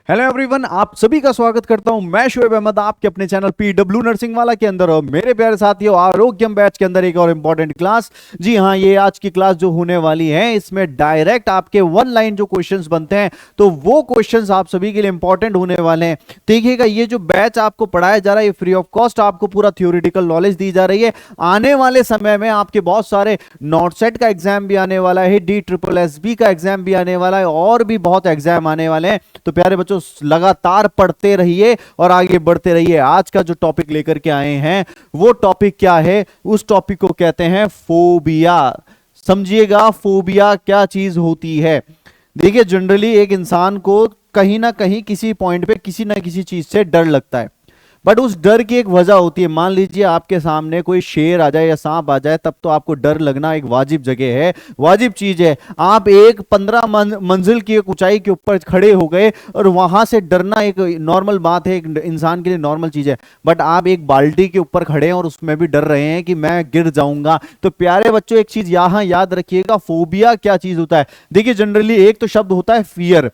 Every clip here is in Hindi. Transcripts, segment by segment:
हेलो एवरीवन, आप सभी का स्वागत करता हूं। मैं शोएब अहमद आपके अपने चैनल पीडब्ल्यू नर्सिंग वाला के अंदर। और मेरे प्यारे साथियों, आरोग्यम बैच के अंदर एक और इंपॉर्टेंट क्लास। जी हां, ये आज की क्लास जो होने वाली है, इसमें डायरेक्ट आपके वन लाइन जो क्वेश्चंस बनते हैं, तो वो क्वेश्चंस आप सभी के लिए इंपॉर्टेंट होने वाले हैं। देखिएगा, ये जो बैच आपको पढ़ाया जा रहा है, ये फ्री ऑफ कॉस्ट आपको पूरा थ्योरेटिकल नॉलेज दी जा रही है। आने वाले समय में आपके बहुत सारे नॉट सेट का एग्जाम भी आने वाला है, DSSB का एग्जाम भी आने वाला है, और भी बहुत एग्जाम आने वाले हैं। तो प्यारे बच्चों, लगातार पढ़ते रहिए और आगे बढ़ते रहिए। आज का जो टॉपिक लेकर के आए हैं, वो टॉपिक क्या है? उस टॉपिक को कहते हैं फोबिया। समझिएगा, फोबिया क्या चीज होती है। देखिए, जनरली एक इंसान को कहीं ना कहीं किसी पॉइंट पे किसी ना किसी चीज से डर लगता है, बट उस डर की एक वजह होती है। मान लीजिए आपके सामने कोई शेर आ जाए या सांप आ जाए, तब तो आपको डर लगना एक वाजिब जगह है, वाजिब चीज है। आप एक 15 मंजिल की एक ऊंचाई के ऊपर खड़े हो गए और वहां से डरना एक नॉर्मल बात है, एक इंसान के लिए नॉर्मल चीज है। बट आप एक बाल्टी के ऊपर खड़े हैं और उसमें भी डर रहे हैं कि मैं गिर जाऊंगा। तो प्यारे बच्चों, एक चीज यहां याद रखिएगा, फोबिया क्या चीज होता है। देखिए, जनरली एक तो शब्द होता है फियर।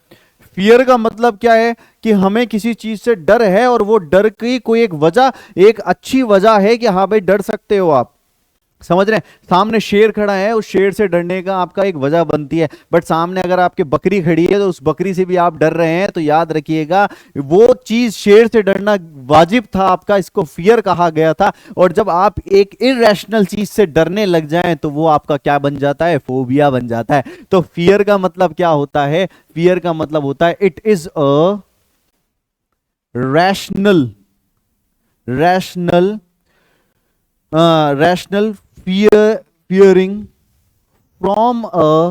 फियर का मतलब क्या है कि हमें किसी चीज से डर है, और वो डर की कोई एक वजह, एक अच्छी वजह है कि हाँ भाई, डर सकते हो आप। समझ रहे हैं? सामने शेर खड़ा है, उस शेर से डरने का आपका एक वजह बनती है। बट सामने अगर आपकी बकरी खड़ी है, तो उस बकरी से भी आप डर रहे हैं, तो याद रखिएगा, वो चीज, शेर से डरना वाजिब था आपका, इसको फियर कहा गया था। और जब आप एक इरेशनल चीज से डरने लग जाएं, तो वो आपका क्या बन जाता है? फोबिया बन जाता है। तो फियर का मतलब क्या होता है? फियर का मतलब होता है, it is a rational rational rational fearing from a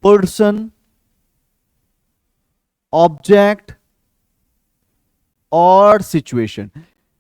person, object और सिचुएशन।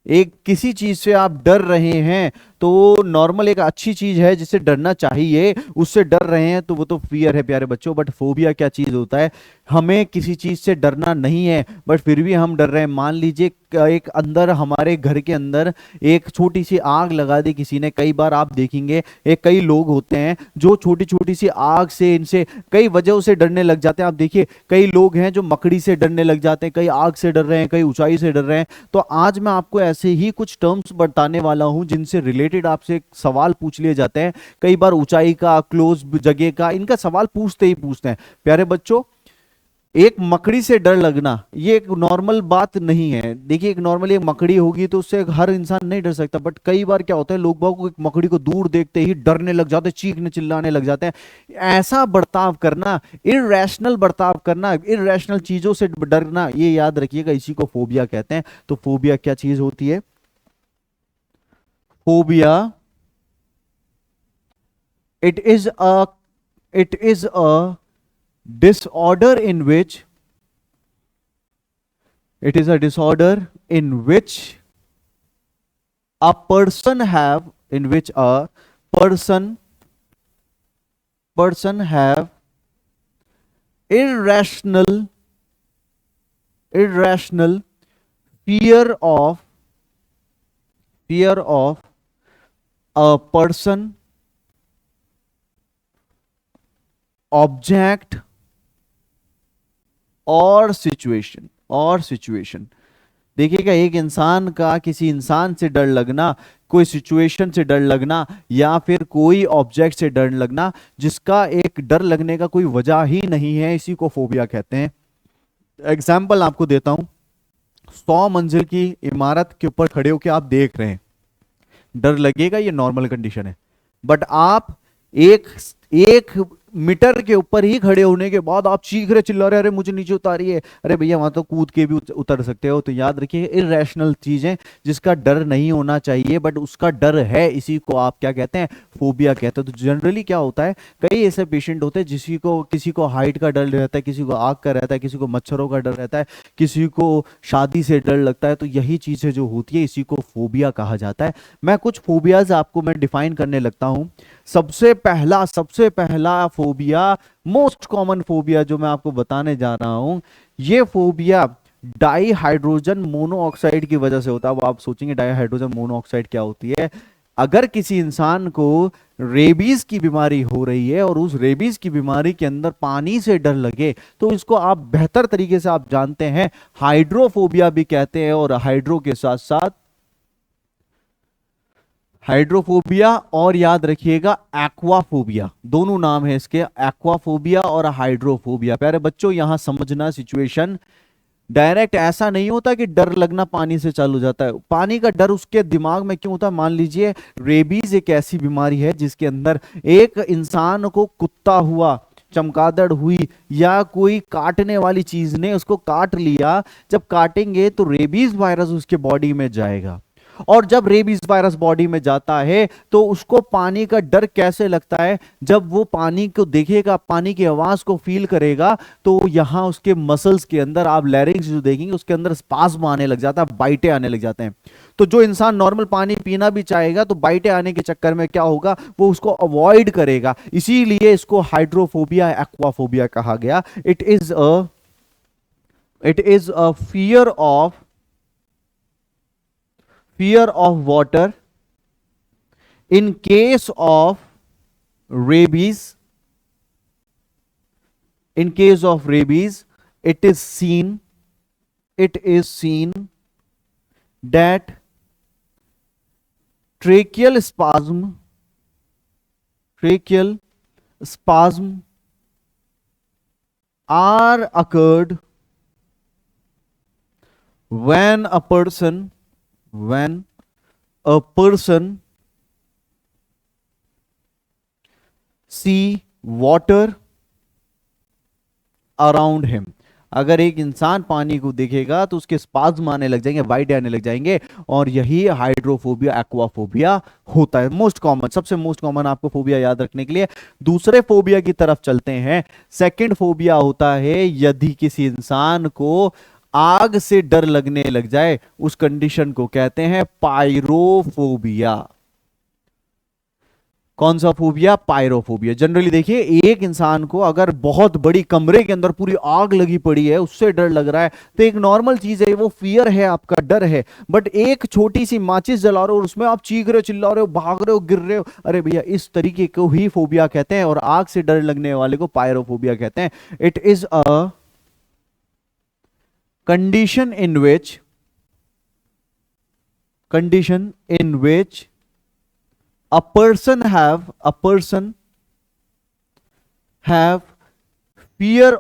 एक किसी चीज से आप डर रहे हैं, तो नॉर्मल एक अच्छी चीज है जिससे डरना चाहिए, उससे डर रहे हैं, तो वो तो फियर है प्यारे बच्चों। बट फोबिया क्या चीज होता है? हमें किसी चीज से डरना नहीं है, बट फिर भी हम डर रहे हैं। मान लीजिए एक अंदर, हमारे घर के अंदर एक छोटी सी आग लगा दी किसी ने। कई बार आप देखेंगे, एक कई लोग होते हैं जो छोटी छोटी सी आग से, इनसे कई वजहों से डरने लग जाते हैं। आप देखिए, कई लोग हैं जो मकड़ी से डरने लग जाते हैं, कई आग से डर रहे हैं, कई ऊंचाई से डर रहे हैं। तो आज मैं आपको ऐसे ही कुछ टर्म्स बताने वाला हूं जिनसे रिलेटेड आपसे सवाल पूछ लिए जाते हैं। कई बार ऊंचाई का, क्लोज जगह का, इनका सवाल पूछते ही पूछते हैं। प्यारे बच्चों, एक मकड़ी से डर लगना ये एक नॉर्मल बात नहीं है। देखिए, एक नॉर्मली एक मकड़ी होगी तो उससे हर इंसान नहीं डर सकता, बट कई बार क्या होता है, लोग बाग को एक मकड़ी को दूर देखते ही डरने लग जाते हैं, चीखने चिल्लाने लग जाते हैं। ऐसा बर्ताव करना, इररेशनल बर्ताव करना, इररेशनल चीजों से डरना, ये याद रखिएगा, इसी को फोबिया कहते हैं। तो फोबिया क्या चीज होती है? Phobia, it is a it is a disorder in which it is a disorder in which a person have in which a person have irrational fear of a person, object और सिचुएशन। देखिएगा, एक इंसान का किसी इंसान से डर लगना, कोई सिचुएशन से डर लगना, या फिर कोई ऑब्जेक्ट से डर लगना जिसका एक डर लगने का कोई वजह ही नहीं है, इसी को फोबिया कहते हैं। एग्जाम्पल आपको देता हूं। 100 मंजिल की इमारत के ऊपर खड़े होकर आप देख रहे हैं, डर लगेगा, ये नॉर्मल कंडीशन है। बट आप एक एक मीटर के ऊपर ही खड़े होने के बाद आप चीख रहे, चिल्ला रहे, अरे मुझे नीचे उतारिए, अरे भैया वहां तो कूद के भी उतर सकते हो। तो याद रखिए, इरेशनल चीजें जिसका डर नहीं होना चाहिए बट उसका डर है, इसी को आप क्या कहते हैं? फोबिया कहते हैं। तो जनरली क्या होता है, कई ऐसे पेशेंट होते हैं किसी को हाइट का डर रहता है, किसी को आग का रहता है, किसी को मच्छरों का डर रहता है, किसी को शादी से डर लगता है। तो यही चीजें जो होती है, इसी को फोबिया कहा जाता है। मैं कुछ फोबियाज आपको मैं डिफाइन करने लगता हूं। सबसे पहला फोबिया, मोस्ट कॉमन फोबिया जो मैं आपको बताने जा रहा हूं, ये फोबिया डाई हाइड्रोजन मोनोऑक्साइड की वजह से होता है। अब आप सोचेंगे डाई हाइड्रोजन मोनोऑक्साइड क्या होती है? अगर किसी इंसान को रेबीज की बीमारी हो रही है और उस रेबीज की बीमारी के अंदर पानी से डर लगे, तो इसको आप बेहतर तरीके से आप जानते हैं हाइड्रोफोबिया भी कहते हैं, और हाइड्रो के साथ साथ हाइड्रोफोबिया, और याद रखिएगा एक्वाफोबिया, दोनों नाम है इसके, एक्वाफोबिया और हाइड्रोफोबिया। प्यारे बच्चों यहां समझना, सिचुएशन डायरेक्ट ऐसा नहीं होता कि डर लगना पानी से चालू जाता है। पानी का डर उसके दिमाग में क्यों होता है? मान लीजिए रेबीज एक ऐसी बीमारी है जिसके अंदर एक इंसान को कुत्ता हुआ, चमगादड़ हुई, या कोई काटने वाली चीज ने उसको काट लिया, जब काटेंगे तो रेबीज वायरस उसके बॉडी में जाएगा, और जब रेबीज वायरस बॉडी में जाता है तो उसको पानी का डर कैसे लगता है? जब वो पानी को देखेगा, पानी की आवाज को फील करेगा, तो यहां उसके मसल्स के अंदर आप लैरिंग्स जो देखेंगे उसके अंदर स्पाज्म आने लग जाता है, बाइटें आने लग जाते हैं। तो जो इंसान नॉर्मल पानी पीना भी चाहेगा तो बाइटें आने के चक्कर में क्या होगा, वो उसको अवॉइड करेगा। इसीलिए इसको हाइड्रोफोबिया, एक्वाफोबिया कहा गया। It is a fear of water in case of rabies. In case of rabies, it is seen that tracheal spasm are occurred when a person see water around him। अगर एक इंसान पानी को देखेगा तो उसके स्पाज्म आने लग जाएंगे, वाइड आने लग जाएंगे, और यही हाइड्रोफोबिया, एक्वाफोबिया होता है। मोस्ट कॉमन, सबसे मोस्ट कॉमन आपको फोबिया याद रखने के लिए। दूसरे फोबिया की तरफ चलते हैं। सेकंड फोबिया होता है यदि किसी इंसान को आग से डर लगने लग जाए, उस कंडीशन को कहते हैं पायरोफोबिया। कौन सा फोबिया? पायरोफोबिया। जनरली देखिए, एक इंसान को अगर बहुत बड़ी कमरे के अंदर पूरी आग लगी पड़ी है, उससे डर लग रहा है, तो एक नॉर्मल चीज है, वो फियर है, आपका डर है। बट एक छोटी सी माचिस जला रहे हो और उसमें आप चीख रहे हो, चिल्ला रहे हो, भाग रहे हो, गिर रहे हो, अरे भैया, इस तरीके को ही फोबिया कहते हैं, और आग से डर लगने वाले को पायरोफोबिया कहते हैं। It is a condition in which a person have fear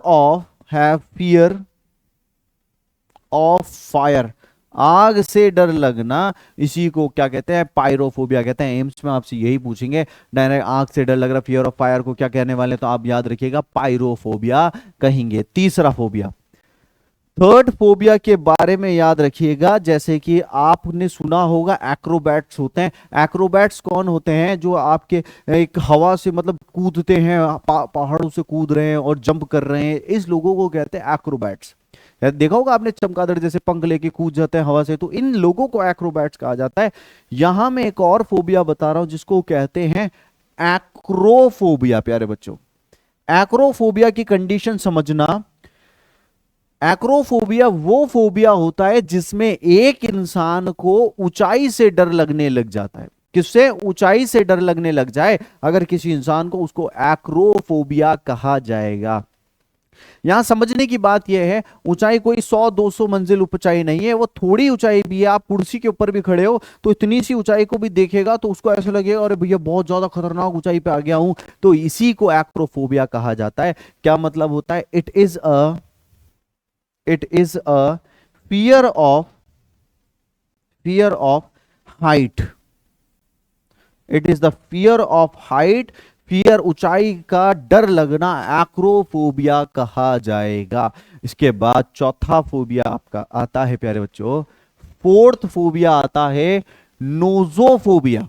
of fire। आग से डर लगना, इसी को क्या कहते हैं? पायरोफोबिया कहते हैं। एम्स में आपसे यही पूछेंगे डायरेक्ट, आग से डर लग रहा, फियर ऑफ फायर को क्या कहने वाले? तो आप याद रखिएगा पायरोफोबिया कहेंगे। तीसरा फोबिया, थर्ड फोबिया के बारे में याद रखिएगा, जैसे कि आपने सुना होगा एक्रोबैट्स होते हैं। एक्रोबैट्स कौन होते हैं? जो आपके एक हवा से मतलब कूदते हैं, पहाड़ों से कूद रहे हैं और जंप कर रहे हैं, इस लोगों को कहते हैं एक्रोबैट्स। देखा होगा आपने, चमगादड़ जैसे पंख लेके कूद जाते हैं हवा से, तो इन लोगों को एक्रोबैट्स कहा जाता है। यहां मैं एक और फोबिया बता रहा हूं जिसको कहते हैं एक्रोफोबिया। प्यारे बच्चों, एक्रोफोबिया की कंडीशन समझना। एक्रोफोबिया वो फोबिया होता है जिसमें एक इंसान को ऊंचाई से डर लगने लग जाता है। किससे? ऊंचाई से डर लगने लग जाए अगर किसी इंसान को, उसको एक्रोफोबिया कहा जाएगा। यहां समझने की बात यह है, ऊंचाई कोई 100-200 मंजिल ऊंचाई नहीं है, वो थोड़ी ऊंचाई भी है। आप कुर्सी के ऊपर भी खड़े हो तो इतनी सी ऊंचाई को भी देखेगा तो उसको ऐसा लगेगा अरे भैया बहुत ज्यादा खतरनाक ऊंचाई पे आ गया हूं। तो इसी को एक्रोफोबिया कहा जाता है। क्या मतलब होता है? It is a fear of height। It is the fear of height. Fear, ऊंचाई का डर लगना, एक्रोफोबिया कहा जाएगा। इसके बाद चौथा फोबिया आपका आता है प्यारे बच्चों, फोर्थ फोबिया आता है नोजोफोबिया।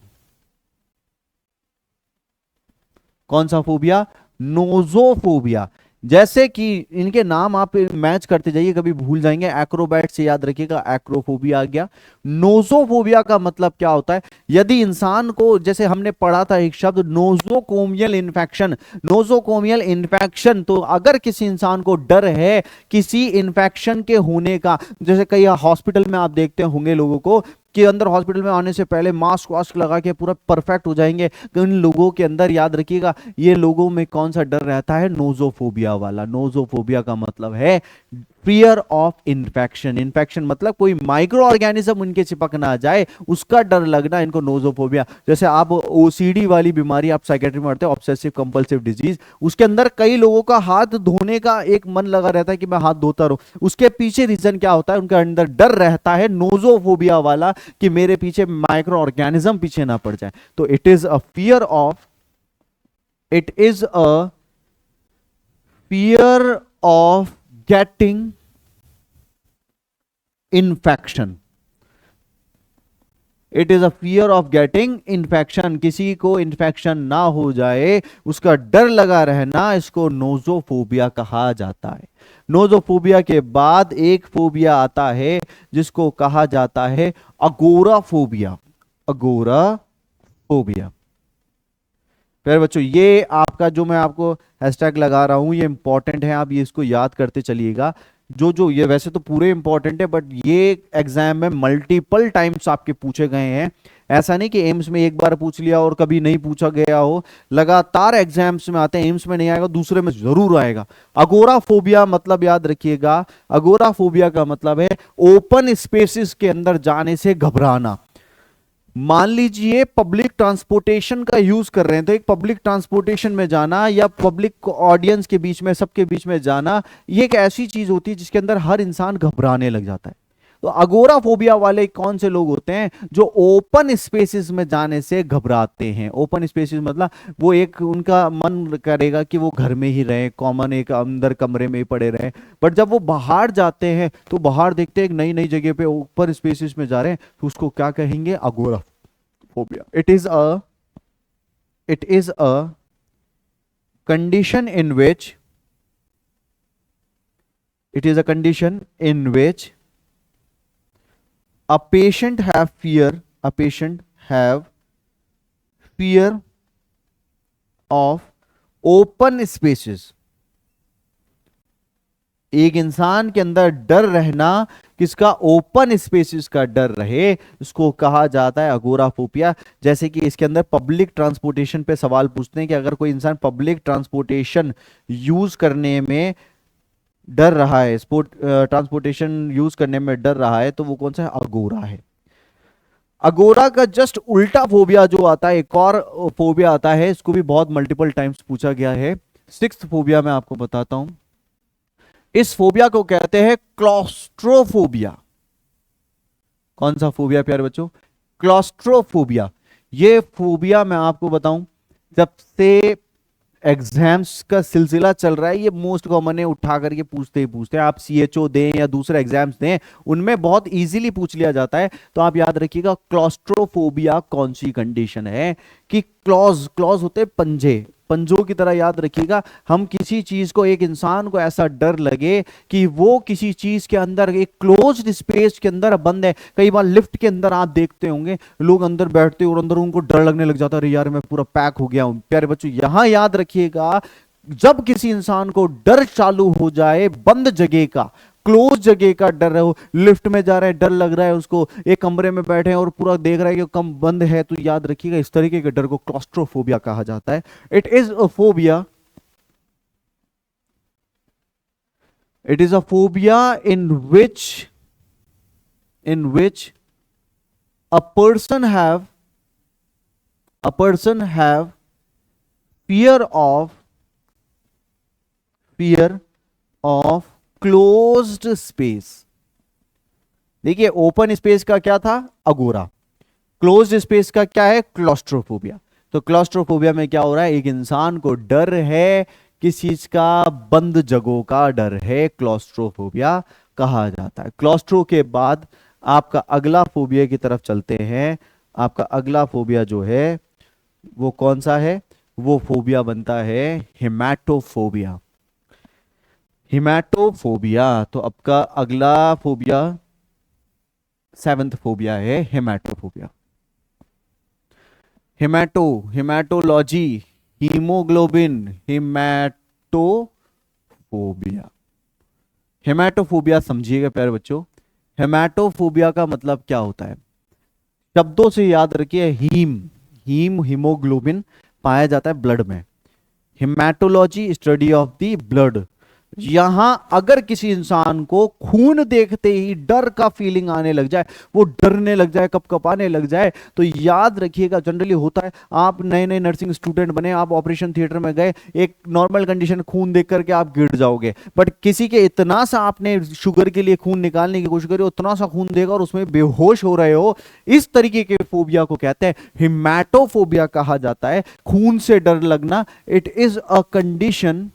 कौन सा फोबिया? नोजोफोबिया। जैसे कि इनके नाम आप मैच करते जाइए, कभी भूल जाएंगे। एक्रोबैट से याद रखिएगा, एक्रोफोबिया आ गया। नोजोफोबिया का मतलब क्या होता है? यदि इंसान को, जैसे हमने पढ़ा था एक शब्द नोजोकोमियल इन्फेक्शन। नोजोकोमियल इन्फेक्शन, तो अगर किसी इंसान को डर है किसी इन्फेक्शन के होने का, जैसे कई हॉस्पिटल में आप देखते होंगे लोगों को के अंदर हॉस्पिटल में आने से पहले मास्क वास्क लगा के पूरा परफेक्ट हो जाएंगे। इन लोगों के अंदर याद रखिएगा, ये लोगों में कौन सा डर रहता है? नोजोफोबिया वाला। नोजोफोबिया का मतलब है फियर ऑफ इन्फेक्शन। इन्फेक्शन मतलब कोई माइक्रो ऑर्गेनिज्म उनके चिपक ना जाए, उसका डर लगना, इनको नोजोफोबिया। जैसे आप ओसीडी वाली बीमारी आप साइकेट्री में पढ़ते हैं, ऑब्सेसिव कंपल्सिव डिजीज, उसके अंदर कई लोगों का हाथ धोने का एक मन लगा रहता है कि मैं हाथ धोता रहूं। उसके पीछे रीजन क्या होता है? उनके अंदर डर रहता है नोजोफोबिया वाला कि मेरे पीछे माइक्रो ऑर्गेनिज्म पीछे ना पड़ जाए। तो it is a fear of, it is a fear of getting infection. It is a fear of getting infection. किसी को इन्फेक्शन ना हो जाए उसका डर लगा रहना, इसको नोजोफोबिया कहा जाता है। नोजोफोबिया के बाद एक फोबिया आता है जिसको कहा जाता है अगोराफोबिया। अगोराफोबिया। फिर बच्चों ये आपका जो मैं आपको हैशटैग लगा रहा हूं ये इंपॉर्टेंट है, आप ये इसको याद करते चलिएगा। जो ये वैसे तो पूरे इंपॉर्टेंट है, बट ये एग्जाम में मल्टीपल टाइम्स आपके पूछे गए हैं। ऐसा नहीं कि एम्स में एक बार पूछ लिया और कभी नहीं पूछा गया हो, लगातार एग्जाम्स में आते हैं। एम्स में नहीं आएगा, दूसरे में जरूर आएगा। अगोराफोबिया मतलब याद रखिएगा, अगोराफोबिया का मतलब है ओपन स्पेसिस के अंदर जाने से घबराना। मान लीजिए पब्लिक ट्रांसपोर्टेशन का यूज कर रहे हैं, तो एक पब्लिक ट्रांसपोर्टेशन में जाना या पब्लिक ऑडियंस के बीच में, सबके बीच में जाना, ये एक ऐसी चीज होती है जिसके अंदर हर इंसान घबराने लग जाता है। तो अगोराफोबिया वाले कौन से लोग होते हैं? जो ओपन स्पेसेस में जाने से घबराते हैं। ओपन स्पेसेस मतलब वो एक उनका मन करेगा कि वो घर में ही रहे, कॉमन एक अंदर कमरे में ही पड़े रहे, बट जब वो बाहर जाते हैं तो बाहर देखते हैं एक नई नई जगह पे ओपन स्पेसेस में जा रहे हैं, तो उसको क्या कहेंगे? Agoraphobia. It is a condition in which, it is a condition in which a patient have fear of open spaces। एक इंसान के अंदर डर रहना, किसका? ओपन स्पेसेस का डर रहे, इसको कहा जाता है अगोराफोबिया। जैसे कि इसके अंदर पब्लिक ट्रांसपोर्टेशन पे सवाल पूछते हैं कि अगर कोई इंसान पब्लिक ट्रांसपोर्टेशन यूज करने में डर रहा है, ट्रांसपोर्टेशन यूज करने में डर रहा है, तो वो कौन सा है? अगोरा है। अगोरा का जस्ट उल्टा फोबिया जो आता है, एक और फोबिया आता है, इसको भी बहुत मल्टीपल टाइम्स पूछा गया है। सिक्स्थ फोबिया मैं आपको बताता हूं। इस फोबिया को कहते हैं क्लॉस्ट्रोफोबिया। कौन सा फोबिया प्यारे बच्चों? क्लॉस्ट्रोफोबिया। ये फोबिया मैं आपको बताऊं, जब से एग्जाम्स का सिलसिला चल रहा है, ये मोस्ट कॉमन है, उठा करके पूछते ही पूछते हैं। आप सीएचओ दें या दूसरे एग्जाम्स दें, उनमें बहुत इजीली पूछ लिया जाता है। तो आप याद रखिएगा क्लॉस्ट्रोफोबिया कौन सी कंडीशन है कि क्लॉज होते हैं पंजे, पंजों की तरह याद रखिएगा। हम किसी चीज को, एक इंसान को ऐसा डर लगे कि वो किसी चीज के अंदर एक क्लोज्ड स्पेस के अंदर बंद है। कई बार लिफ्ट के अंदर आप देखते होंगे लोग अंदर बैठते और अंदर उनको डर लगने लग जाता है, अरे यार मैं पूरा पैक हो गया हूं। प्यारे बच्चों यहां याद रखिएगा, जब किसी इंसान को डर चालू हो जाए बंद जगह का, क्लोज जगह का डर हो, लिफ्ट में जा रहा है डर लग रहा है उसको, एक कमरे में बैठे हैं और पूरा देख रहा है कि कम बंद है, तो याद रखिएगा इस तरीके के डर को क्लॉस्ट्रोफोबिया कहा जाता है। It is a phobia, it is a phobia in which a person have fear of closed space. देखिए ओपन स्पेस का क्या था? अगोरा। क्लोज्ड स्पेस का क्या है? क्लॉस्ट्रोफोबिया। तो क्लॉस्ट्रोफोबिया में क्या हो रहा है? एक इंसान को डर है, किस चीज का? बंद जगहों का डर है, क्लॉस्ट्रोफोबिया कहा जाता है। क्लॉस्ट्रो के बाद आपका अगला फोबिया की तरफ चलते हैं। आपका अगला फोबिया जो है वो कौन सा है? वो फोबिया बनता है हिमैटोफोबिया। हिमैटोफोबिया। तो आपका अगला फोबिया, सेवेंथ फोबिया है हिमैटोफोबिया। हिमैटोलॉजी, हीमोग्लोबिन, हिमैटोफोबिया। हिमैटोफोबिया समझिएगा प्यारे बच्चों, हिमैटोफोबिया का मतलब क्या होता है? शब्दों से याद रखिए, हीमोग्लोबिन पाया जाता है ब्लड में। Haematology study of the blood. यहां अगर किसी इंसान को खून देखते ही डर का फीलिंग आने लग जाए, वो डरने लग जाए, कपकपाने लग जाए, तो याद रखिएगा जनरली होता है, आप नए नए नर्सिंग स्टूडेंट बने, आप ऑपरेशन थिएटर में गए, एक नॉर्मल कंडीशन खून देख करके आप गिर जाओगे, बट किसी के इतना सा आपने शुगर के लिए खून निकालने की कोशिश करी, उतना सा खून देगा और उसमें बेहोश हो रहे हो, इस तरीके के फोबिया को कहते हैं हिमैटोफोबिया कहा जाता है। खून से डर लगना, it is a condition,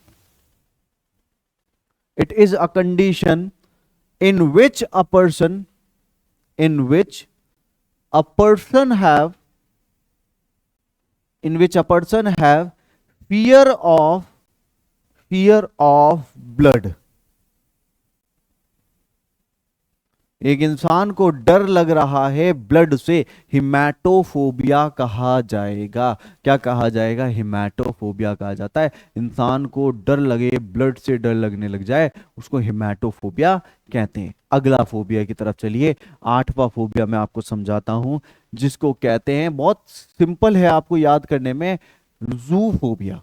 it is a condition in which a person have fear of blood। एक इंसान को डर लग रहा है ब्लड से, हिमैटोफोबिया कहा जाएगा। क्या कहा जाएगा? हिमैटोफोबिया कहा जाता है। इंसान को डर लगे, ब्लड से डर लगने लग जाए, उसको हिमैटोफोबिया कहते हैं। अगला फोबिया की तरफ चलिए। 8वां फोबिया मैं आपको समझाता हूं, जिसको कहते हैं, बहुत सिंपल है आपको याद करने में, जूफोबिया।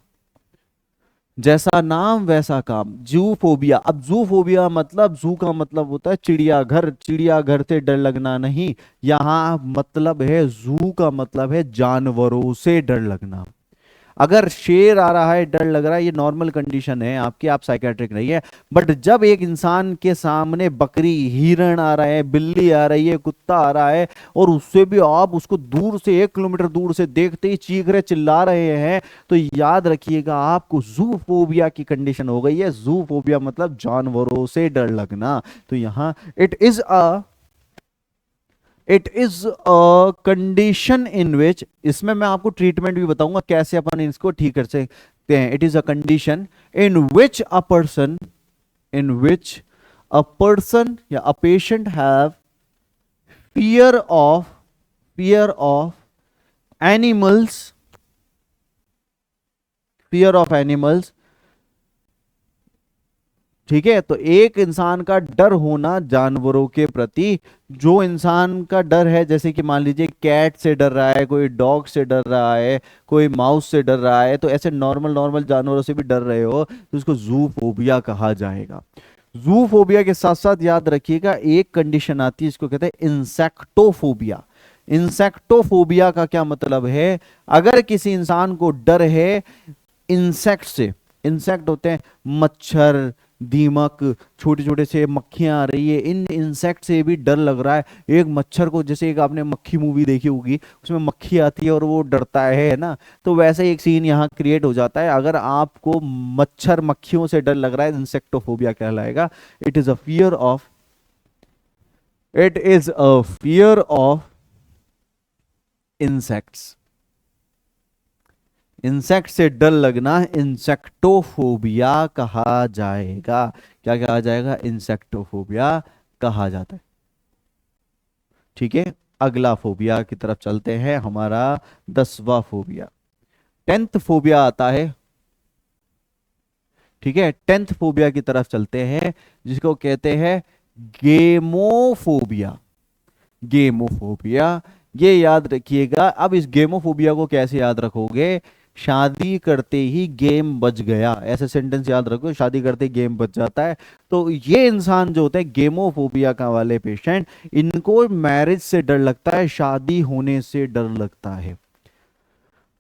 जैसा नाम वैसा काम, जूफोबिया। अब जूफोबिया मतलब, जू का मतलब होता है चिड़ियाघर, चिड़ियाघर से डर लगना नहीं, यहां मतलब है, जू का मतलब है जानवरों से डर लगना। अगर शेर आ रहा है डर लग रहा है, ये नॉर्मल कंडीशन है आपकी, आप साइकेट्रिक नहीं है। बट जब एक इंसान के सामने बकरी, हिरण आ रहा है, बिल्ली आ रही है, कुत्ता आ रहा है, और उससे भी आप उसको दूर से 1 किलोमीटर दूर से देखते ही चीख रहे, चिल्ला रहे हैं, तो याद रखिएगा आपको जूफोबिया की कंडीशन हो गई है। जूफोबिया मतलब जानवरों से डर लगना। तो यहां it is a condition in which, इसमें मैं आपको ट्रीटमेंट भी बताऊंगा कैसे अपन इसको ठीक कर सकते हैं। It is a condition in which a person या a patient have fear of animals, ठीक है। तो एक इंसान का डर होना जानवरों के प्रति, जो इंसान का डर है, जैसे कि मान लीजिए कैट से डर रहा है, कोई डॉग से डर रहा है, कोई माउस से डर रहा है, तो ऐसे नॉर्मल जानवरों से भी डर रहे हो, तो उसको जूफोबिया कहा जाएगा। जूफोबिया के साथ साथ याद रखिएगा एक कंडीशन आती है, इसको कहते हैं इंसेक्टोफोबिया। इंसेक्टोफोबिया का क्या मतलब है? अगर किसी इंसान को डर है इंसेक्ट से, इंसेक्ट होते हैं मच्छर, दीमक, छोटे छोटे से मक्खियां आ रही है, इन इंसेक्ट से भी डर लग रहा है। एक मच्छर को, जैसे एक आपने मक्खी मूवी देखी होगी, उसमें मक्खी आती है और वो डरता है ना, तो वैसे एक सीन यहाँ क्रिएट हो जाता है। अगर आपको मच्छर मक्खियों से डर लग रहा है, इंसेक्टोफोबिया कहलाएगा। It is a fear of insects. Insect से डर लगना इंसेक्टोफोबिया कहा जाएगा। क्या कहा जाएगा? इंसेक्टोफोबिया कहा जाता है। ठीक है, अगला फोबिया की तरफ चलते हैं। हमारा 10वां फोबिया, 10th फोबिया आता है। ठीक है, 10th फोबिया की तरफ चलते हैं, जिसको कहते हैं गेमोफोबिया। गेमोफोबिया, ये याद रखिएगा। अब इस गेमोफोबिया को कैसे याद रखोगे? शादी करते ही गेम बच गया, ऐसे सेंटेंस याद रखो, शादी करते ही गेम बच जाता है। तो ये इंसान जो होते हैं गेमोफोबिया का वाले पेशेंट, इनको मैरिज से डर लगता है, शादी होने से डर लगता है।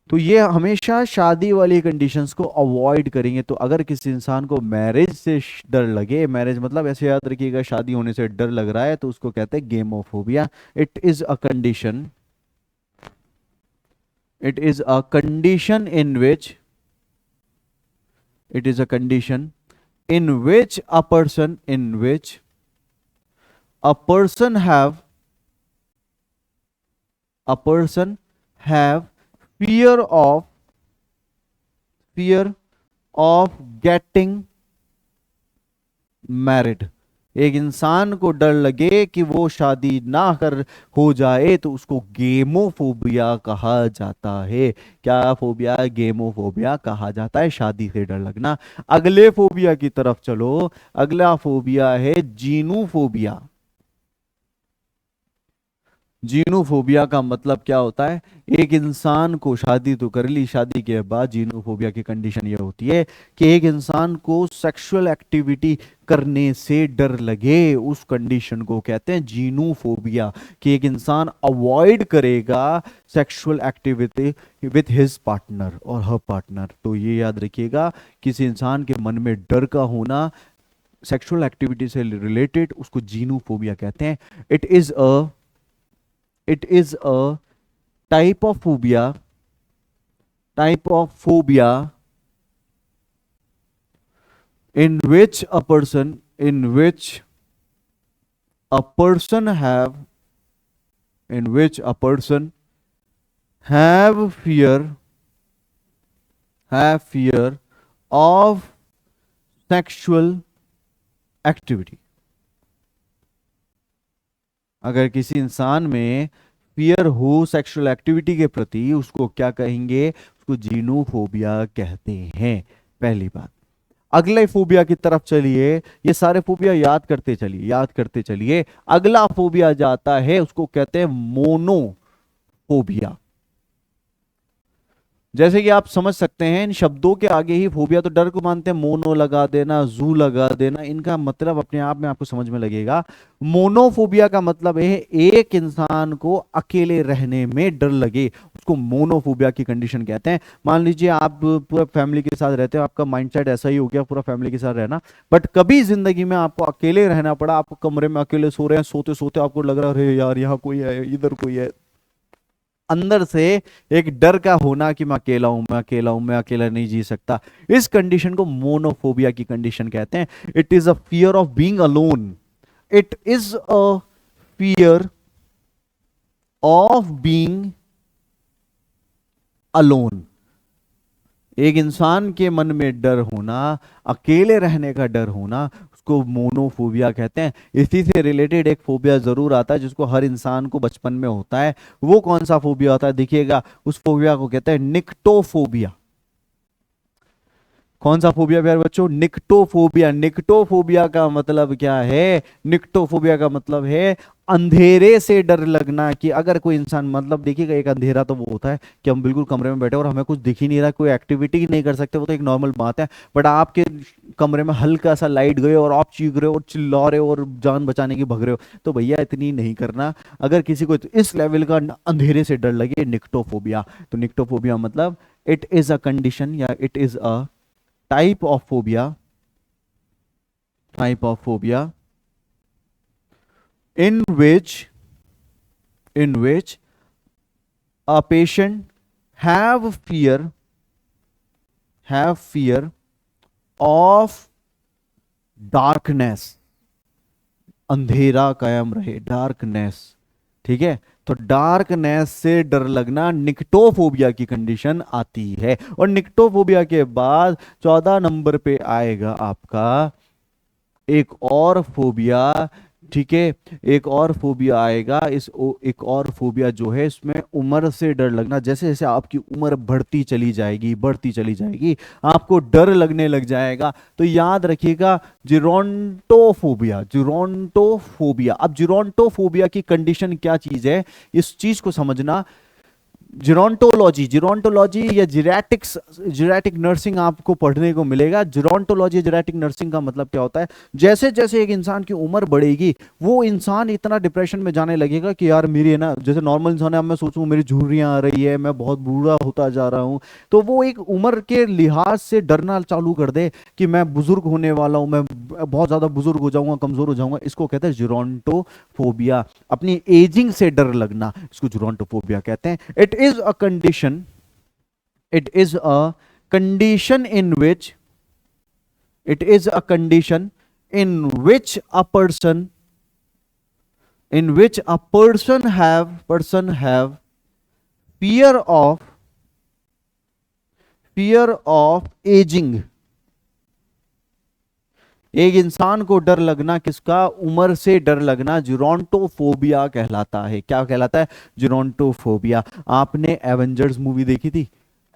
तो ये हमेशा शादी वाली कंडीशंस को अवॉइड करेंगे। तो अगर किसी इंसान को मैरिज से डर लगे, मैरिज मतलब ऐसे याद रखिएगा शादी होने से डर लग रहा है, तो उसको कहते हैं gamophobia. It is a condition, it is a condition in which it is a condition in which a person have fear of getting married। एक इंसान को डर लगे कि वो शादी ना कर हो जाए, तो उसको गेमोफोबिया कहा जाता है। क्या फोबिया? गेमोफोबिया कहा जाता है, शादी से डर लगना। अगले फोबिया की तरफ चलो। अगला फोबिया है जीनोफोबिया। जीनोफोबिया का मतलब क्या होता है? एक इंसान को शादी तो कर ली, शादी के बाद जीनोफोबिया की कंडीशन ये होती है कि एक इंसान को सेक्सुअल एक्टिविटी करने से डर लगे, उस कंडीशन को कहते हैं जीनोफोबिया। कि एक इंसान अवॉइड करेगा sexual activity with his partner और हर पार्टनर। तो ये याद रखिएगा, किसी इंसान के मन में डर का होना सेक्सुअल एक्टिविटी से रिलेटेड, उसको जीनोफोबिया कहते हैं। It is a type of phobia in which a person have fear of sexual activity। अगर किसी इंसान में फियर हो सेक्सुअल एक्टिविटी के प्रति, उसको क्या कहेंगे? उसको जीनोफोबिया कहते हैं। पहली बात। अगले फोबिया की तरफ चलिए, ये सारे फोबिया याद करते चलिए। अगला फोबिया जाता है, उसको कहते हैं मोनोफोबिया। जैसे कि आप समझ सकते हैं, इन शब्दों के आगे ही फोबिया तो डर को मानते हैं, मोनो लगा देना, जू लगा देना, इनका मतलब अपने आप में आपको समझ में लगेगा। मोनोफोबिया का मतलब है एक इंसान को अकेले रहने में डर लगे, उसको मोनोफोबिया की कंडीशन कहते हैं। मान लीजिए आप पूरा फैमिली के साथ रहते हो, आपका माइंडसेट ऐसा ही हो गया पूरा फैमिली के साथ रहना, बट कभी जिंदगी में आपको अकेले रहना पड़ा, आपको कमरे में अकेले सो रहे हैं, सोते सोते आपको लग रहा है अरे यार यहाँ कोई है, इधर कोई है, अंदर से एक डर का होना कि मैं अकेला हूं, मैं अकेला हूं, मैं अकेला नहीं जी सकता, इस कंडीशन को मोनोफोबिया की कंडीशन कहते हैं। It is a fear of being alone. It is a fear of being alone. एक इंसान के मन में डर होना, अकेले रहने का डर होना, उसको मोनोफोबिया कहते हैं। इसी से रिलेटेड एक फोबिया जरूर आता है जिसको हर इंसान को बचपन में होता है। वो कौन सा फोबिया होता है? देखिएगा, उस फोबिया को कहते हैं निक्टोफोबिया। कौन सा फोबिया प्यारे बच्चों? निक्टोफोबिया। निक्टोफोबिया का मतलब क्या है? निक्टोफोबिया का मतलब है अंधेरे से डर लगना। कि अगर कोई इंसान, मतलब देखिएगा, एक अंधेरा तो वो होता है कि हम बिल्कुल कमरे में बैठे और हमें कुछ दिख ही नहीं रहा, कोई एक्टिविटी ही नहीं कर सकते, वो तो एक नॉर्मल बात है। बट आपके कमरे में हल्का सा लाइट गए और आप चीख रहे हो और चिल्ला रहे हो और जान बचाने की भग रहे हो, तो भैया इतनी नहीं करना। अगर किसी को इस लेवल का अंधेरे से डर लगे, निक्टोफोबिया। तो निक्टोफोबिया मतलब इट इज अ कंडीशन या it is a type of phobia in which a patient have fear of darkness। अंधेरा कायम रहे, डार्कनेस। ठीक है, तो डार्कनेस से डर लगना निक्टोफोबिया की कंडीशन आती है। और निक्टोफोबिया के बाद 14 नंबर पे आएगा आपका एक और फोबिया। ठीक है, एक और फोबिया आएगा। एक और फोबिया जो है, इसमें उम्र से डर लगना। जैसे जैसे आपकी उम्र बढ़ती चली जाएगी आपको डर लगने लग जाएगा। तो याद रखिएगा, जिरोंटोफोबिया। अब जिरोंटोफोबिया की कंडीशन क्या चीज है, इस चीज को समझना। जिरोंटोलॉजी या जिरेटिक नर्सिंग आपको पढ़ने को मिलेगा। जिरोंटोलॉजी जिरेटिक नर्सिंग का मतलब क्या होता है? जैसे जैसे एक इंसान की उम्र बढ़ेगी, वो इंसान इतना डिप्रेशन में जाने लगेगा कि यार मेरी है ना, जैसे नॉर्मल इंसान है, अब मैं सोचूं मेरी झुर्रियां आ रही है, मैं बहुत बूढ़ा होता जा रहा हूं, तो वो एक उम्र के लिहाज से डरना चालू कर दे कि मैं बुजुर्ग होने वाला हूं, मैं बहुत ज्यादा बुजुर्ग हो जाऊंगा, कमजोर हो जाऊंगा। इसको कहते हैं जिरोंटोफोबिया। अपनी एजिंग से डर लगना, इसको जिरोंटोफोबिया कहते हैं। It is a condition in which it is a condition in which a person have fear of aging। एक इंसान को डर लगना, किसका? उम्र से डर लगना, जिरोंटोफोबिया कहलाता है। क्या कहलाता है? जिरोंटोफोबिया। आपने एवेंजर्स मूवी देखी थी?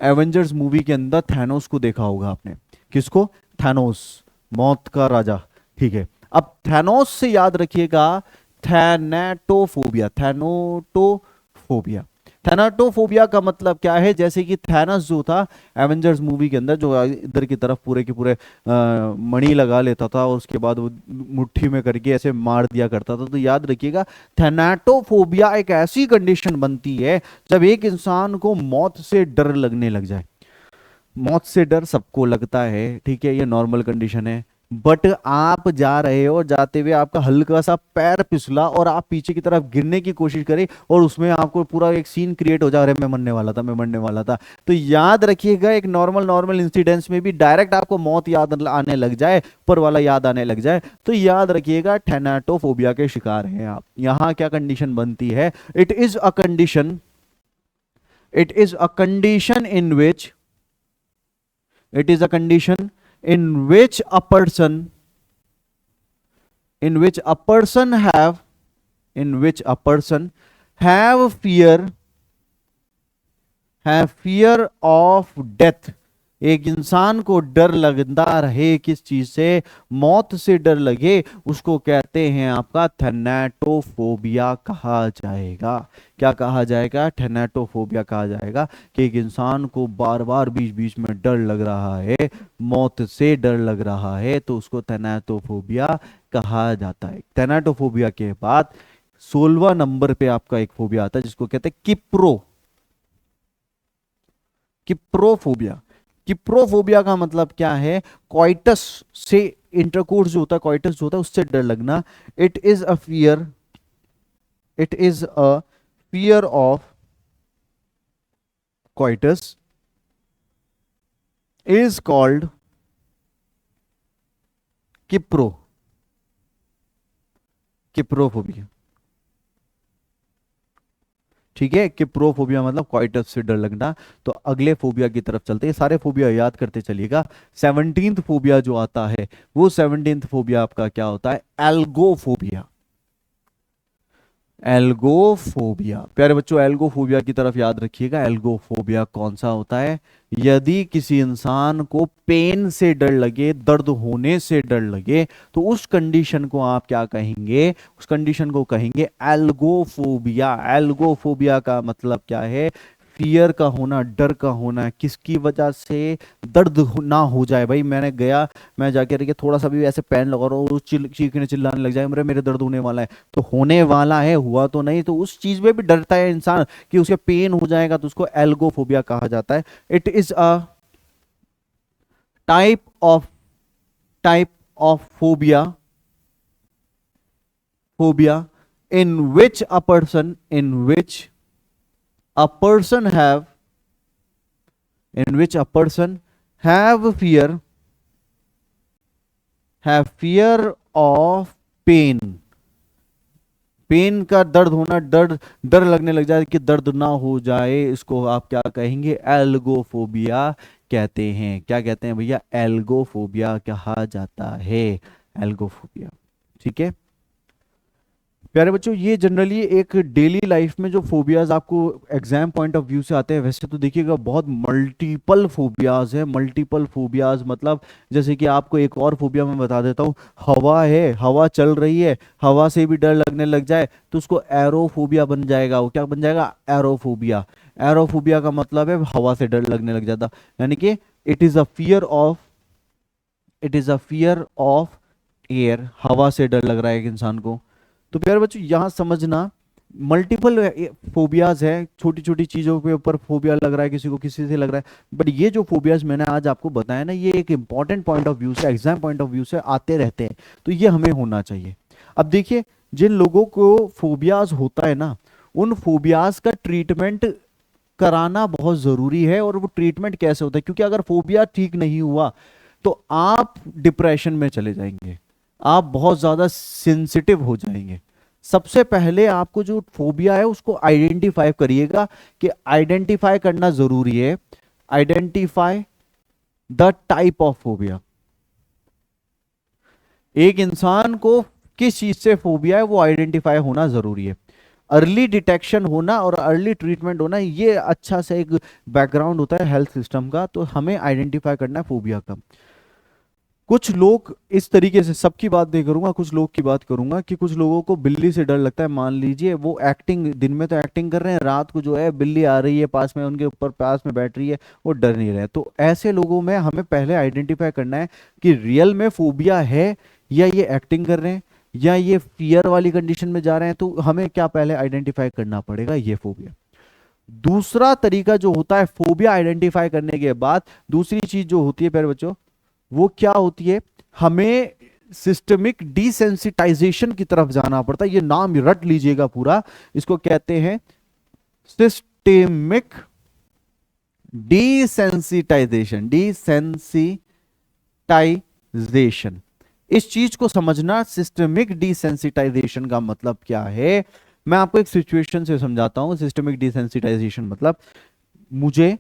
एवेंजर्स मूवी के अंदर थैनोस को देखा होगा आपने। किसको? थैनोस, मौत का राजा। ठीक है, अब थैनोस से याद रखिएगा, थैनाटोफोबिया, थैनोटोफोबिया। थैनाटोफोबिया का मतलब क्या है, जैसे कि थैनस जो था एवेंजर्स मूवी के अंदर, जो इधर की तरफ पूरे के पूरे मणि लगा लेता था और उसके बाद वो मुट्ठी में करके ऐसे मार दिया करता था। तो याद रखिएगा, थैनाटोफोबिया एक ऐसी कंडीशन बनती है जब एक इंसान को मौत से डर लगने लग जाए। मौत से डर सबको लगता है, ठीक है, ये नॉर्मल कंडीशन है। बट आप जा रहे हो और जाते हुए आपका हल्का सा पैर फिसला और आप पीछे की तरफ गिरने की कोशिश करें और उसमें आपको पूरा एक सीन क्रिएट हो जा रहा है, मैं मरने वाला था, मैं मरने वाला था। तो याद रखिएगा, एक नॉर्मल नॉर्मल इंसिडेंट्स में भी डायरेक्ट आपको मौत याद आने लग जाए, ऊपर वाला याद आने लग जाए, तो याद रखिएगा थैनाटोफोबिया के शिकार हैं आप। यहां क्या कंडीशन बनती है, it is a condition, it is a condition in which, it is a condition in which a person, in which a person have, in which a person have fear, have fear of death। एक इंसान को डर लगता रहे किस चीज से, मौत से डर लगे, उसको कहते हैं आपका थैनाटोफोबिया कहा जाएगा। क्या कहा जाएगा, थैनाटोफोबिया कहा जाएगा। कि एक इंसान को बार बार बीच बीच में डर लग रहा है, मौत से डर लग रहा है, तो उसको थैनाटोफोबिया कहा जाता है। थैनाटोफोबिया के बाद 16वां नंबर पे आपका एक फोबिया आता है जिसको कहते हैं किप्रोफोबिया। किप्रोफोबिया का मतलब क्या है, क्वाइटस से इंटरकोर्स जो होता है, क्वाइटस जो होता है उससे डर लगना। It is a fear, it is a fear of coitus is called cypridophobia. ठीक है, किप्रोफोबिया मतलब क्वाइटस से डर लगना। तो अगले फोबिया की तरफ चलते हैं, सारे फोबिया याद करते चलिएगा। 17th फोबिया जो आता है, वो 17th फोबिया आपका क्या होता है, एल्गोफोबिया। एल्गोफोबिया, प्यारे बच्चों, एल्गोफोबिया की तरफ याद रखिएगा। एल्गोफोबिया कौन सा होता है, यदि किसी इंसान को पेन से डर लगे, दर्द होने से डर लगे, तो उस कंडीशन को आप क्या कहेंगे, उस कंडीशन को कहेंगे एल्गोफोबिया। एल्गोफोबिया का मतलब क्या है, फियर का होना, डर का होना, किसकी वजह से, दर्द ना हो जाए। भाई मैंने गया, मैं जाके रखिए थोड़ा सा भी ऐसे पैन लगा रहा हूँ, चीखने चिल्लाने लग जाए, मेरे मेरे दर्द होने वाला है, तो होने वाला है, हुआ तो नहीं, तो उस चीज में भी डरता है इंसान कि उसके पेन हो जाएगा, तो उसको एल्गोफोबिया कहा जाता है। It is a type of, type of phobia, phobia in which a person, in which a person have, in which a person have fear, have fear of pain। Pain का दर्द होना, डर डर लगने लग जाए कि दर्द ना हो जाए, इसको आप क्या कहेंगे, एल्गोफोबिया कहते हैं। क्या कहते हैं भैया, एल्गोफोबिया कहा जाता है, एल्गोफोबिया। ठीक है प्यारे बच्चों, ये जनरली एक डेली लाइफ में जो फोबियाज आपको एग्जाम पॉइंट ऑफ व्यू से आते हैं, वैसे तो देखिएगा बहुत मल्टीपल फोबियाज है। मल्टीपल फोबियाज मतलब, जैसे कि आपको एक और फोबिया मैं बता देता हूँ, हवा है, हवा चल रही है, हवा से भी डर लगने लग जाए, तो उसको एरोफोबिया बन जाएगा। वो क्या बन जाएगा, एरोफोबिया। एरोफोबिया का मतलब है हवा से डर लगने लग जाता, यानी कि it is a fear of, it is a fear of air. हवा से डर लग रहा है एक इंसान को। तो प्यारे बच्चों यहां समझना, मल्टीपल फोबियाज है, छोटी छोटी चीजों के ऊपर फोबिया लग रहा है किसी को, किसी से लग रहा है। बट ये जो फोबियाज मैंने आज आपको बताया ना, ये एक इंपॉर्टेंट पॉइंट ऑफ व्यू से, एग्जाम पॉइंट ऑफ व्यू से आते रहते हैं, तो ये हमें होना चाहिए। अब देखिए, जिन लोगों को फोबियाज होता है ना, उन फोबियाज का ट्रीटमेंट कराना बहुत जरूरी है। और वो ट्रीटमेंट कैसे होता है, क्योंकि अगर फोबिया ठीक नहीं हुआ तो आप डिप्रेशन में चले जाएंगे, आप बहुत ज्यादा सेंसिटिव हो जाएंगे। सबसे पहले आपको जो फोबिया है उसको आइडेंटिफाई करिएगा, कि आइडेंटिफाई करना जरूरी है। Identify the type of phobia. एक इंसान को किस चीज से फोबिया है वो आइडेंटिफाई होना जरूरी है। अर्ली डिटेक्शन होना और अर्ली ट्रीटमेंट होना, ये अच्छा सा एक बैकग्राउंड होता है हेल्थ सिस्टम का। तो हमें आइडेंटिफाई करना है फोबिया का। कुछ लोग इस तरीके से, सबकी बात नहीं करूंगा, कुछ लोग की बात करूंगा कि कुछ लोगों को बिल्ली से डर लगता है। मान लीजिए वो एक्टिंग, दिन में तो एक्टिंग कर रहे हैं, रात को जो है बिल्ली आ रही है पास में, उनके ऊपर पास में बैठ रही है, वो डर नहीं रहे। तो ऐसे लोगों में हमें पहले आइडेंटिफाई करना है कि रियल में फोबिया है या ये एक्टिंग कर रहे हैं या ये फियर वाली कंडीशन में जा रहे हैं। तो हमें क्या पहले आइडेंटिफाई करना पड़ेगा, ये फोबिया। दूसरा तरीका जो होता है फोबिया आइडेंटिफाई करने के बाद, दूसरी चीज जो होती है प्यारे बच्चों, वो क्या होती है, हमें सिस्टमिक डिसेंसिटाइजेशन की तरफ जाना पड़ता है। ये नाम रट लीजिएगा पूरा, इसको कहते हैं सिस्टेमिक डिसेंसिटाइजेशन। डिसेंसिटाइजेशन, इस चीज को समझना, सिस्टमिक डिसेंसिटाइजेशन का मतलब क्या है, मैं आपको एक सिचुएशन से समझाता हूं। सिस्टमिक डिसेंसिटाइजेशन मतलब, मुझे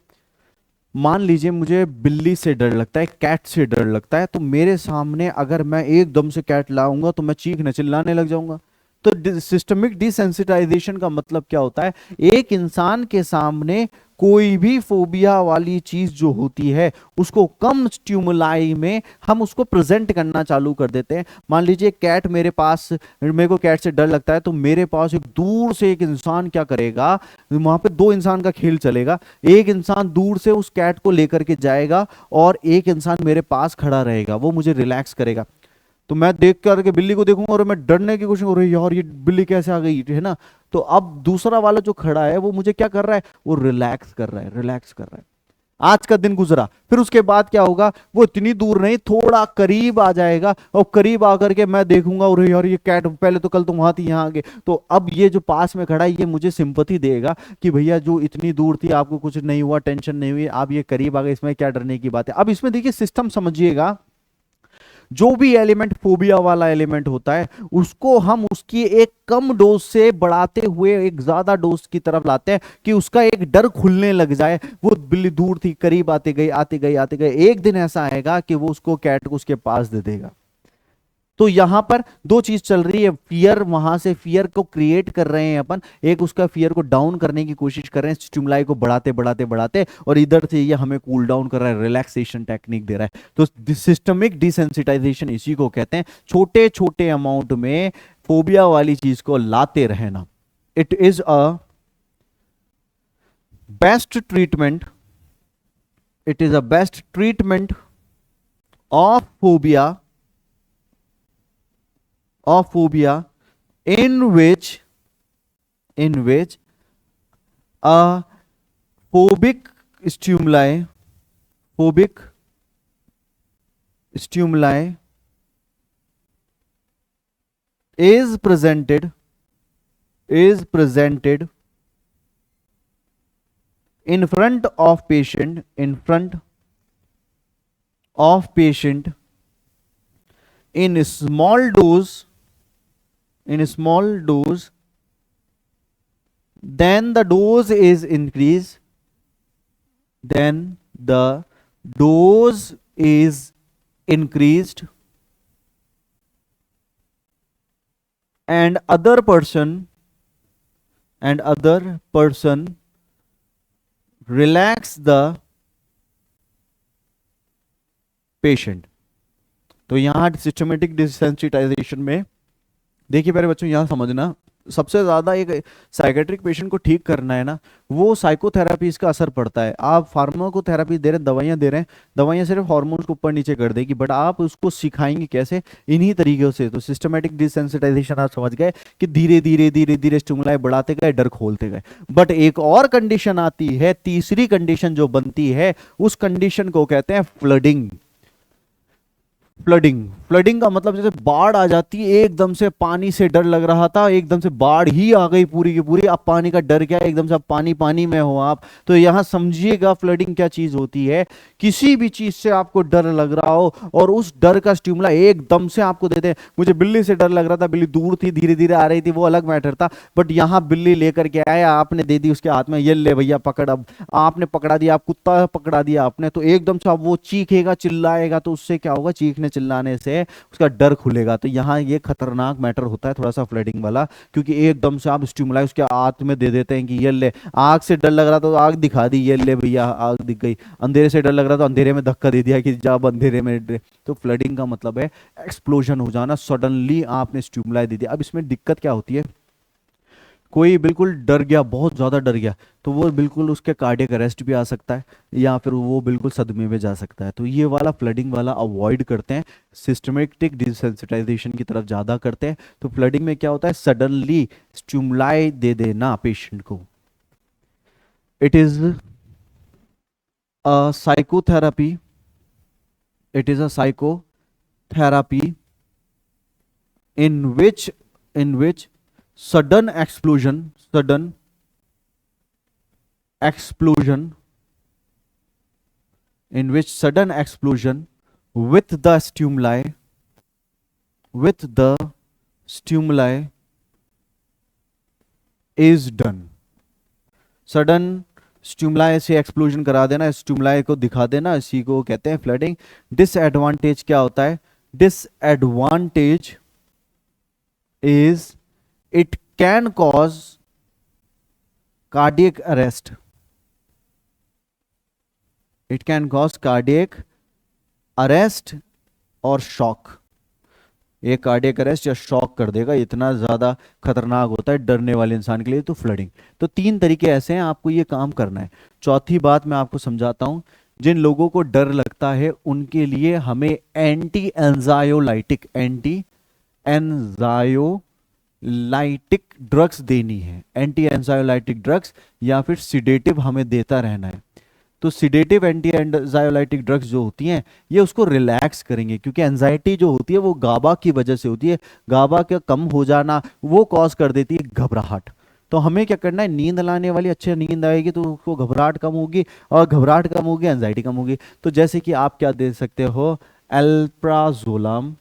मान लीजिए मुझे बिल्ली से डर लगता है, कैट से डर लगता है, तो मेरे सामने अगर मैं एकदम से कैट लाऊंगा तो मैं चीखने चिल्लाने लग जाऊंगा। तो सिस्टमिक डिसेंसिटाइजेशन का मतलब क्या होता है, एक इंसान के सामने कोई भी फोबिया वाली चीज जो होती है उसको कम स्टिमुलाई में हम उसको प्रेजेंट करना चालू कर देते हैं। मान लीजिए कैट मेरे पास, मेरे को कैट से डर लगता है, तो मेरे पास एक दूर से एक इंसान क्या करेगा, वहां पे दो इंसान का खेल चलेगा। एक इंसान दूर से उस कैट को लेकर के जाएगा और एक इंसान मेरे पास खड़ा रहेगा, वो मुझे रिलैक्स करेगा। तो मैं देख करके बिल्ली को देखूंगा और मैं डरने की कोशिश, अरे यार ये बिल्ली कैसे आ गई, है ना। तो अब दूसरा वाला जो खड़ा है वो मुझे क्या कर रहा है, वो रिलैक्स कर रहा है, रिलैक्स कर रहा है। आज का दिन गुजरा, फिर उसके बाद क्या होगा, वो इतनी दूर नहीं, थोड़ा करीब आ जाएगा, और करीब आकर के मैं देखूंगा, अरे यार ये कैट, पहले तो कल तुम वहां थी, यहाँ आ गए। तो अब ये जो पास में खड़ा है ये मुझे सिंपैथी देगा कि भैया जो इतनी दूर थी आपको कुछ नहीं हुआ, टेंशन नहीं हुई, आप ये करीब आ गए, इसमें क्या डरने की बात है। अब इसमें देखिए सिस्टम समझिएगा, जो भी एलिमेंट फोबिया वाला एलिमेंट होता है उसको हम उसकी एक कम डोज से बढ़ाते हुए एक ज्यादा डोज की तरफ लाते हैं कि उसका एक डर खुलने लग जाए। वो बिल्ली दूर थी, करीब आते गई, आते गई, आते गए, एक दिन ऐसा आएगा कि वो उसको कैट को उसके पास दे देगा। तो यहां पर दो चीज चल रही है, फियर, वहां से फियर को क्रिएट कर रहे हैं अपन, एक उसका फियर को डाउन करने की कोशिश कर रहे हैं स्टिमुलाई को बढ़ाते बढ़ाते बढ़ाते, और इधर से ये हमें कूल डाउन कर रहा है, रिलैक्सेशन टेक्निक दे रहा है। तो सिस्टमिक डिसेंसिटाइजेशन इसी को कहते हैं, छोटे छोटे अमाउंट में फोबिया वाली चीज को लाते रहना। It is a best treatment, it is a best treatment of phobia, of phobia in which a phobic stimuli is presented in front of patient, in small dose, then the dose is increased, and other person relax the patient। तो यहां सिस्टमेटिक डिसेंसिटाइजेशन में देखिए मेरे बच्चों, यहां समझना, सबसे ज्यादा एक साइकेट्रिक पेशेंट को ठीक करना है ना, वो साइकोथेरेपी इसका असर पड़ता है। आप फार्माकोथेरेपी दे रहे हैं, दवाइयां दे रहे हैं, दवाइयां सिर्फ हार्मोन्स को ऊपर नीचे कर देगी, बट आप उसको सिखाएंगे कैसे, इन्हीं तरीकों से। तो सिस्टमेटिक डिसेंसिटाइजेशन आप समझ गए कि धीरे धीरे धीरे धीरे स्टिमुलाई बढ़ाते गए, डर खोलते गए। बट एक और कंडीशन आती है, तीसरी कंडीशन जो बनती है, उस कंडीशन को कहते हैं फ्लडिंग। फ्लडिंग का मतलब जैसे बाढ़ आ जाती है, एकदम से पानी से डर लग रहा था, एकदम से बाढ़ ही आ गई पूरी की पूरी, अब पानी का डर क्या, एकदम से अब पानी पानी में हो आप। तो यहां समझिएगा फ्लडिंग क्या चीज होती है, किसी भी चीज से आपको डर लग रहा हो और उस डर का स्टिमुला एकदम से आपको देते हैं। मुझे बिल्ली से डर लग रहा था, बिल्ली दूर थी, धीरे धीरे आ रही थी, वो अलग मैटर था, बट यहां बिल्ली लेकर के आया, आपने दे दी उसके हाथ में, ये ले भैया पकड़, अब आपने पकड़ा दिया, आप कुत्ता पकड़ा दिया आपने, तो एकदम से अब वो चीखेगा चिल्लाएगा, तो उससे क्या होगा, चीखने चिल्लाने से उसका डर खुलेगा। तो यहाँ ये खतरनाक मैटर होता है थोड़ा सा फ्लडिंग वाला, क्योंकि एकदम से आप स्टिमुलाई उसके हाथ में दे देते हैं कि ये ले, आग से डर लग रहा था तो आग दिखा दी, ये ले भैया आग दिख गई, अंधेरे से डर लग रहा था अंधेरे में धक्का दे दिया कि जा अब अंधेरे में तो फ्लडिंग का मतलब है एक्सप्लोजन हो जाना, सडनली आपने स्टिमुलाई दे दिया। अब इसमें दिक्कत क्या होती है, कोई बिल्कुल डर गया, बहुत ज़्यादा डर गया, तो वो बिल्कुल उसके कार्डियक अरेस्ट भी आ सकता है या फिर वो बिल्कुल सदमे में जा सकता है। तो ये वाला फ्लडिंग वाला अवॉइड करते हैं, सिस्टमेटिक डिसेंसिटाइजेशन की तरफ ज़्यादा करते हैं। तो फ्लडिंग में क्या होता है, सडनली स्टिमुलाई दे देना पेशेंट को। It is a psychotherapy, it is a psychotherapy in which sudden explosion in which sudden explosion with the stimuli is done। Sudden stimuli से एक्सप्लोजन करा देना, स्टिमुलाई को दिखा देना, इसी को कहते हैं फ्लडिंग। डिसएडवांटेज क्या होता है, disadvantage is it can cause cardiac arrest, it can cause cardiac arrest और शॉक। ये कार्डियक अरेस्ट या शॉक कर देगा, इतना ज्यादा खतरनाक होता है डरने वाले इंसान के लिए। तो फ्लडिंग, तो 3 तरीके ऐसे हैं, आपको ये काम करना है। चौथी बात मैं आपको समझाता हूं, जिन लोगों को डर लगता है उनके लिए हमें एंटी एंजायोलाइटिक ड्रग्स देनी है, एंटी एंजायोलाइटिक ड्रग्स या फिर सिडेटिव हमें देता रहना है। तो सिडेटिव एंटी एंजायोलाइटिक ड्रग्स जो होती हैं ये उसको रिलैक्स करेंगे, क्योंकि एंजाइटी जो होती है वो गाबा की वजह से होती है, गाबा का कम हो जाना वो कॉज कर देती है घबराहट। तो हमें क्या करना है, नींद लाने वाली अच्छी नींद आएगी तो उसको घबराहट कम होगी, और घबराहट कम होगी एंजाइटी कम होगी। तो जैसे कि आप क्या दे सकते हो, एल्प्राजोलम,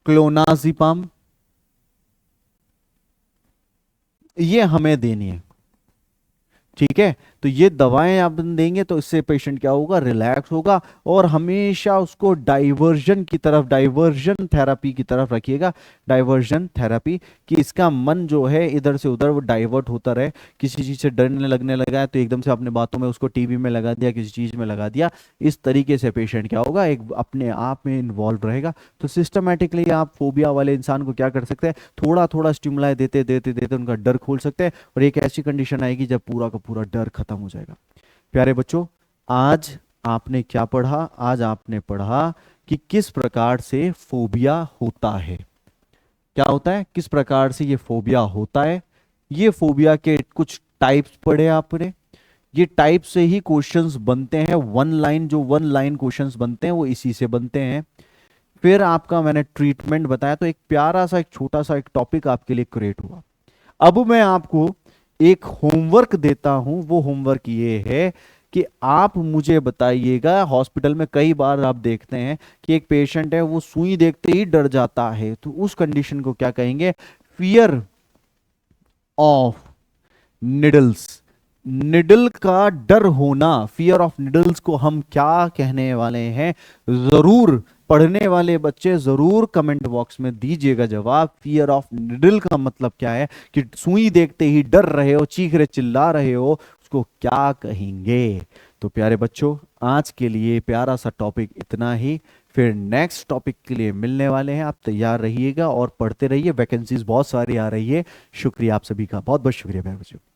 क्लोनाजिपम, ये हमें देनी है, ठीक है। तो ये दवाएं आप देंगे तो इससे पेशेंट क्या होगा, रिलैक्स होगा, और हमेशा उसको डाइवर्जन थेरापी की तरफ रखिएगा, डाइवर्जन थेरापी, कि इसका मन जो है इधर से उधर वो डाइवर्ट होता रहे। किसी चीज से डरने लगने लगा है तो एकदम से अपने बातों में उसको टीवी में लगा दिया, किसी चीज में लगा दिया, इस तरीके से पेशेंट क्या होगा, एक अपने आप में इन्वॉल्व रहेगा। तो सिस्टमेटिकली आप फोबिया वाले इंसान को क्या कर सकते हैं, थोड़ा थोड़ा स्टिमुलाई देते देते देते उनका डर खोल सकते हैं, और एक ऐसी कंडीशन आएगी जब पूरा का पूरा डर खत्म हो जाएगा। प्यारे बच्चों, आज आपने क्या पढ़ा, आज आपने पढ़ा कि किस प्रकार से फोबिया होता है, क्या होता है, किस प्रकार से ये फोबिया होता है। ये फोबिया के कुछ टाइप्स पढ़े आपने, ये टाइप से ही क्वेश्चंस बनते हैं, वन लाइन क्वेश्चंस बनते हैं वो इसी से बनते हैं। फिर आपका मैंने ट्रीटमेंट बताया, तो एक प्यारा सा एक छोटा सा एक टॉपिक आपके लिए क्रिएट हुआ। अब मैं आपको एक होमवर्क देता हूं, वो होमवर्क ये है कि आप मुझे बताइएगा, हॉस्पिटल में कई बार आप देखते हैं कि एक पेशेंट है वो सुई देखते ही डर जाता है, तो उस कंडीशन को क्या कहेंगे, फियर ऑफ निडल्स, निडल का डर होना, फियर ऑफ निडल्स को हम क्या कहने वाले हैं, जरूर पढ़ने वाले बच्चे जरूर कमेंट बॉक्स में दीजिएगा जवाब। फियर ऑफ निडल का मतलब क्या है, कि सुई देखते ही डर रहे हो, चीख रहे चिल्ला रहे हो, उसको क्या कहेंगे। तो प्यारे बच्चों, आज के लिए प्यारा सा टॉपिक इतना ही, फिर नेक्स्ट टॉपिक के लिए मिलने वाले हैं। आप तैयार रहिएगा और पढ़ते रहिए, वैकेंसीज बहुत सारी आ रही है। शुक्रिया आप सभी का, बहुत बहुत शुक्रिया प्यारे बच्चों।